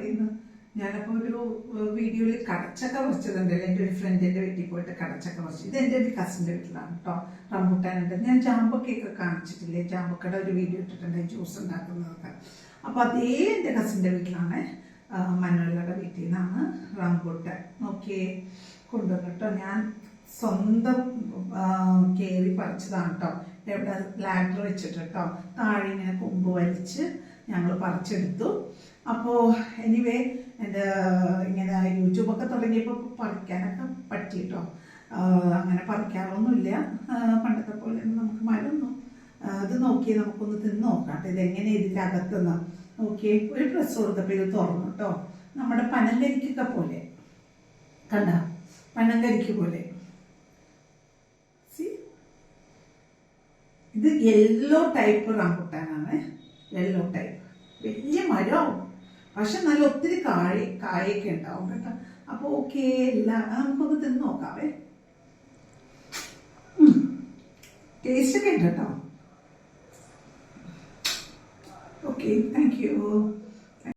പറയുന്നത്. ഞാനപ്പോൾ ഒരു വീഡിയോയിൽ കടച്ചക്ക പറിച്ചതുണ്ടല്ലോ, എൻ്റെ ഒരു ഫ്രണ്ടിൻ്റെ വീട്ടിൽ പോയിട്ട് കടച്ചക്ക പറിച്ചു. ഇത് എൻ്റെ ഒരു കസിൻ്റെ വീട്ടിലാണ് കേട്ടോ. റംബൂട്ടാനുണ്ട്. ഞാൻ ജാമ്പക്കയൊക്കെ കാണിച്ചിട്ടില്ലേ, ജാമ്പക്കയുടെ ഒരു വീഡിയോ ഇട്ടിട്ടുണ്ട് ജ്യൂസ് ഉണ്ടാക്കുന്നതൊക്കെ. അപ്പോൾ അതേ എൻ്റെ കസിൻ്റെ വീട്ടിലാണ്, മനുവല്ലയുടെ വീട്ടിൽ നിന്നാണ് റംബൂട്ടാൻ നോക്കിയേ കൊണ്ടുവന്നിട്ടോ. ഞാൻ സ്വന്തം കയറി പറിച്ചതാണ് കേട്ടോ. എവിടെ ലാഡർ വെച്ചിട്ട് കേട്ടോ, താഴെ ഇങ്ങനെ കൊമ്പ് വലിച്ച് ഞങ്ങൾ പറിച്ചെടുത്തു. അപ്പോൾ എനിവേ എൻ്റെ ഇങ്ങനെ യൂട്യൂബൊക്കെ തുടങ്ങിയപ്പോൾ പറിക്കാനൊക്കെ പറ്റി കേട്ടോ. അങ്ങനെ പറിക്കാറൊന്നുമില്ല പണ്ടത്തെ പോലെ. നമുക്ക് മരമൊന്നും ഇത് നോക്കിയേ, നമുക്കൊന്ന് തിന്ന് നോക്കാം കേട്ടോ ഇതെങ്ങനെ ഇതിൻ്റെ അകത്തുനിന്ന് നോക്കിയേ. ഒരു പ്രസ് കൊടുത്തപ്പോൾ ഇത് തുറന്നു കേട്ടോ. നമ്മുടെ പനങ്കരിക്കൊക്കെ പോലെ കണ്ട, പനങ്കരിക്ക് പോലെ. ഇത് യെല്ലോ ടൈപ്പ് റംബൂട്ടാനാണ്, യെല്ലോ ടൈപ്പ്. വലിയ മരമാവും, പക്ഷെ നല്ല ഒത്തിരി കായൊക്കെ ഉണ്ടാവും കേട്ടോ. അപ്പോൾ ഓക്കെ, എല്ലാം നമുക്കൊന്ന് തിന്ന് നോക്കാവേ. ടേസ്റ്റ് ഒക്കെ ഉണ്ട് കേട്ടോ. Okay, thank you.